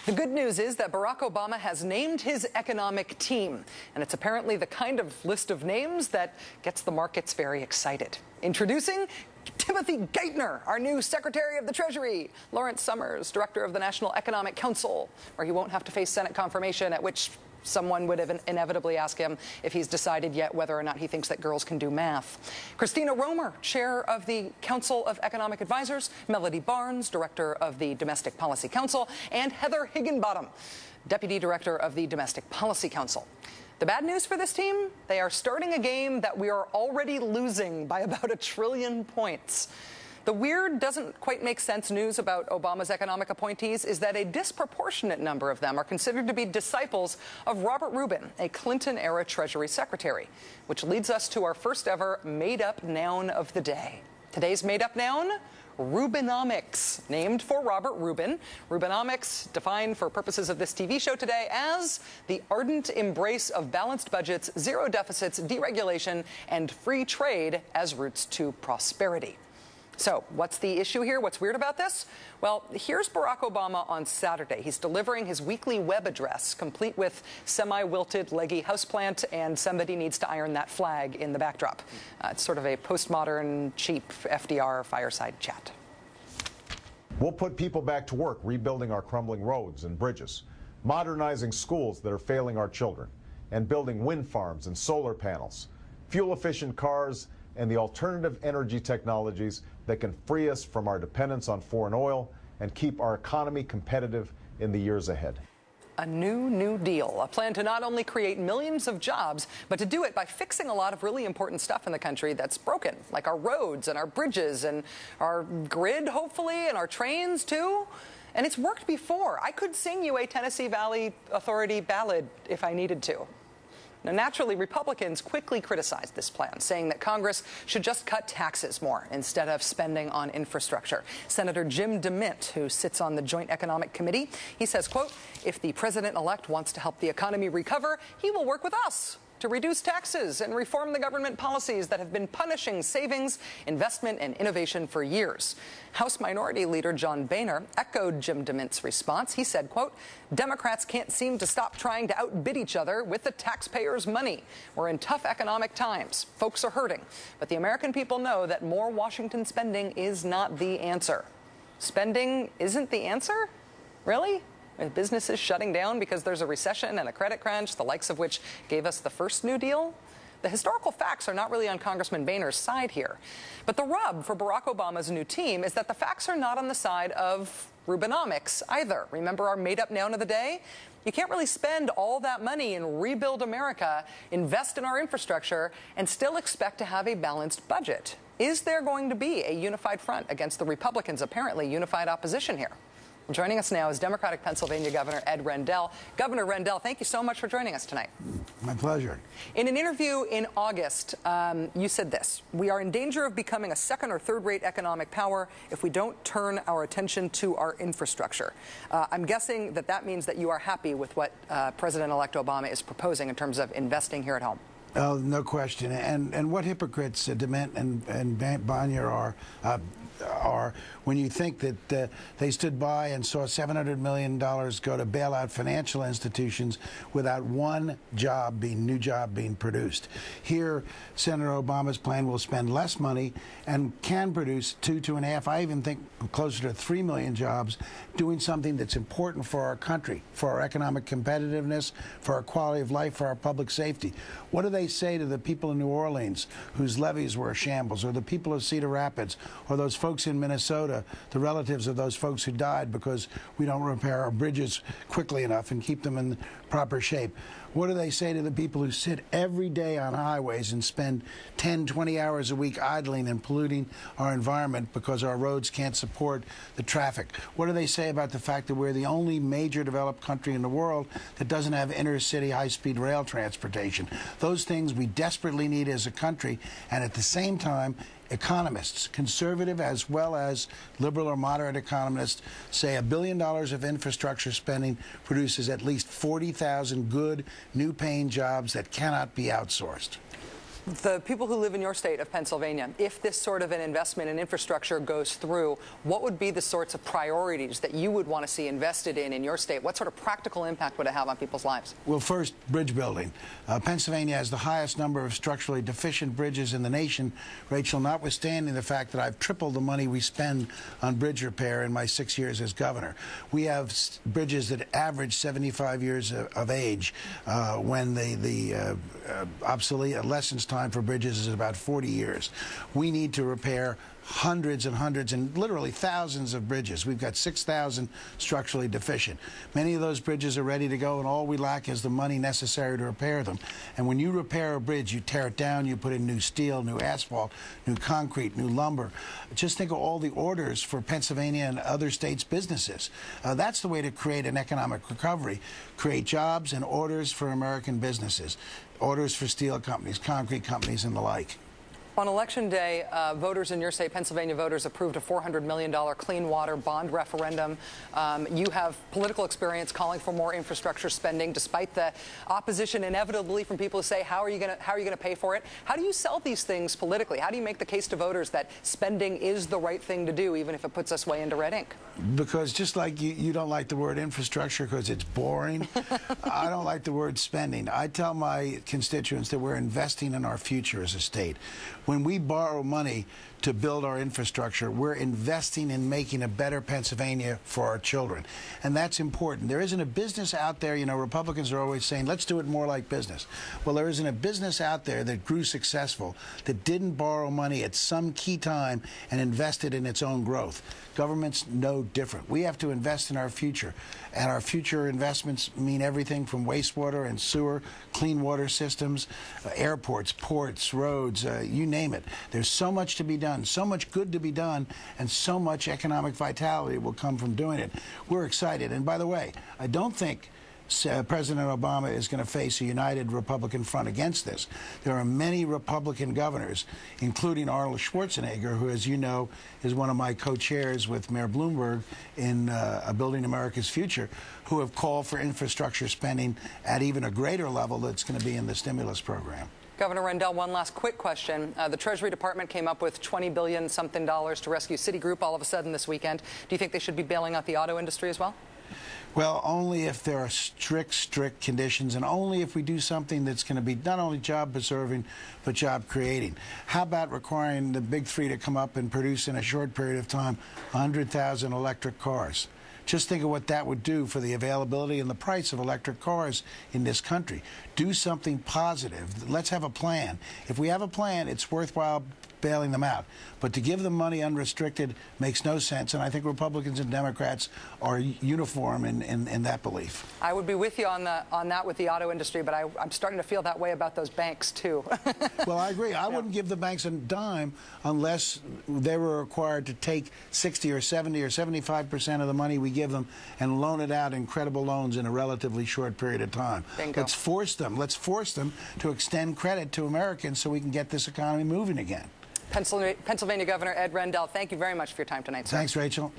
The good news is that Barack Obama has named his economic team, and it's apparently the kind of list of names that gets the markets very excited. Introducing Timothy Geithner, our new Secretary of the Treasury, Lawrence Summers, Director of the National Economic Council, where he won't have to face Senate confirmation, at which someone would inevitably ask him if he's decided yet whether or not he thinks that girls can do math. Christina Romer, Chair of the Council of Economic Advisors, Melody Barnes, Director of the Domestic Policy Council, and Heather Higginbottom, Deputy Director of the Domestic Policy Council. The bad news for this team? They are starting a game that we are already losing by about 1 trillion points. The weird, doesn't quite make sense news about Obama's economic appointees is that a disproportionate number of them are considered to be disciples of Robert Rubin, a Clinton-era Treasury Secretary, which leads us to our first ever made-up noun of the day. Today's made-up noun? Rubinomics, named for Robert Rubin. Rubinomics, defined for purposes of this TV show today as the ardent embrace of balanced budgets, zero deficits, deregulation, and free trade as routes to prosperity. So what's the issue here? What's weird about this? Well, here's Barack Obama on Saturday. He's delivering his weekly web address, complete with semi-wilted, leggy houseplant, and somebody needs to iron that flag in the backdrop. It's sort of a postmodern, cheap FDR fireside chat. We'll put people back to work rebuilding our crumbling roads and bridges, modernizing schools that are failing our children, and building wind farms and solar panels, fuel-efficient cars, and the alternative energy technologies that can free us from our dependence on foreign oil and keep our economy competitive in the years ahead. A New Deal, a plan to not only create millions of jobs, but to do it by fixing a lot of really important stuff in the country that's broken, like our roads and our bridges and our grid, hopefully, and our trains, too. And it's worked before. I could sing you a Tennessee Valley Authority ballad if I needed to. Now, naturally, Republicans quickly criticized this plan, saying that Congress should just cut taxes more instead of spending on infrastructure. Senator Jim DeMint, who sits on the Joint Economic Committee, he says, quote, if the president-elect wants to help the economy recover, he will work with us to reduce taxes and reform the government policies that have been punishing savings, investment, and innovation for years. House Minority Leader John Boehner echoed Jim DeMint's response. He said, quote, Democrats can't seem to stop trying to outbid each other with the taxpayers' money. We're in tough economic times. Folks are hurting. But the American people know that more Washington spending is not the answer. Spending isn't the answer? Really? Businesses shutting down because there's a recession and a credit crunch, the likes of which gave us the first New Deal? The historical facts are not really on Congressman Boehner's side here. But the rub for Barack Obama's new team is that the facts are not on the side of Rubinomics either. Remember our made-up noun of the day? You can't really spend all that money and rebuild America, invest in our infrastructure, and still expect to have a balanced budget. Is there going to be a unified front against the Republicans' apparently unified opposition here? Joining us now is Democratic Pennsylvania Governor Ed Rendell. Governor Rendell, thank you so much for joining us tonight. My pleasure. In an interview in August, you said this: we are in danger of becoming a second or third-rate economic power if we don't turn our attention to our infrastructure. I'm guessing that that means that you are happy with what President-elect Obama is proposing in terms of investing here at home. Oh, no question. And what hypocrites DeMint and Bonnier are when you think that they stood by and saw $700 million go to bail out financial institutions without one new job being produced. Here, Senator Obama's plan will spend less money and can produce 2.5, I even think closer to 3 million jobs, doing something that's important for our country, for our economic competitiveness, for our quality of life, for our public safety. What do they say to the people in New Orleans whose levees were a shambles, or the people of Cedar Rapids, or those folks in Minnesota, the relatives of those folks who died because we don't repair our bridges quickly enough and keep them in proper shape? What do they say to the people who sit every day on highways and spend 10, 20 hours a week idling and polluting our environment because our roads can't support the traffic? What do they say about the fact that we're the only major developed country in the world that doesn't have inter-city high-speed rail transportation? Those things we desperately need as a country, and at the same time, economists, conservative as well as liberal or moderate economists, say $1 billion of infrastructure spending produces at least 40,000 good, new-paying jobs that cannot be outsourced. The people who live in your state of Pennsylvania, if this sort of an investment in infrastructure goes through, what would be the sorts of priorities that you would want to see invested in your state? What sort of practical impact would it have on people's lives? Well, first, bridge building. Pennsylvania has the highest number of structurally deficient bridges in the nation, Rachel, notwithstanding the fact that I've tripled the money we spend on bridge repair in my 6 years as governor. We have bridges that average 75 years of age when the obsolescence time for bridges is about 40 years. We need to repair hundreds and hundreds and literally thousands of bridges. We've got 6,000 structurally deficient. Many of those bridges are ready to go, and all we lack is the money necessary to repair them. And when you repair a bridge, you tear it down, you put in new steel, new asphalt, new concrete, new lumber. Just think of all the orders for Pennsylvania and other states' businesses. That's the way to create an economic recovery, create jobs and orders for American businesses, orders for steel companies, concrete companies, and the like. On Election Day, voters in your state, Pennsylvania voters, approved a $400 million clean water bond referendum. You have political experience calling for more infrastructure spending, despite the opposition inevitably from people who say, how are you going to pay for it? How do you sell these things politically? How do you make the case to voters that spending is the right thing to do, even if it puts us way into red ink? Because just like you don't like the word infrastructure because it's boring, I don't like the word spending. I tell my constituents that we're investing in our future as a state. When we borrow money to build our infrastructure, we're investing in making a better Pennsylvania for our children. And that's important. There isn't a business out there, you know, Republicans are always saying, let's do it more like business. Well, there isn't a business out there that grew successful that didn't borrow money at some key time and invested in its own growth. Government's no different. We have to invest in our future. And our future investments mean everything from wastewater and sewer, clean water systems, airports, ports, roads, you name it. There's so much to be done, so much good to be done, and so much economic vitality will come from doing it. We're excited. And by the way, I don't think President Obama is going to face a united Republican front against this. There are many Republican governors, including Arnold Schwarzenegger, who, as you know, is one of my co-chairs with Mayor Bloomberg in Building America's Future, who have called for infrastructure spending at even a greater level that's going to be in the stimulus program. Governor Rendell, one last quick question. The Treasury Department came up with $20 billion something to rescue Citigroup all of a sudden this weekend. Do you think they should be bailing out the auto industry as well? Well, only if there are strict conditions, and only if we do something that's going to be not only job-preserving, but job-creating. How about requiring the big three to come up and produce in a short period of time 100,000 electric cars? Just think of what that would do for the availability and the price of electric cars in this country. Do something positive. Let's have a plan. If we have a plan, it's worthwhile bailing them out. But to give them money unrestricted makes no sense, and I think Republicans and Democrats are uniform in that belief. I would be with you on that with the auto industry, but I'm starting to feel that way about those banks, too. Well, I agree. I wouldn't give the banks a dime unless they were required to take 60 or 70 or 75% of the money we give them and loan it out in credible loans in a relatively short period of time. Bingo. Let's force them. Let's force them to extend credit to Americans so we can get this economy moving again. Pennsylvania Governor Ed Rendell, thank you very much for your time tonight, sir. Thanks, Rachel.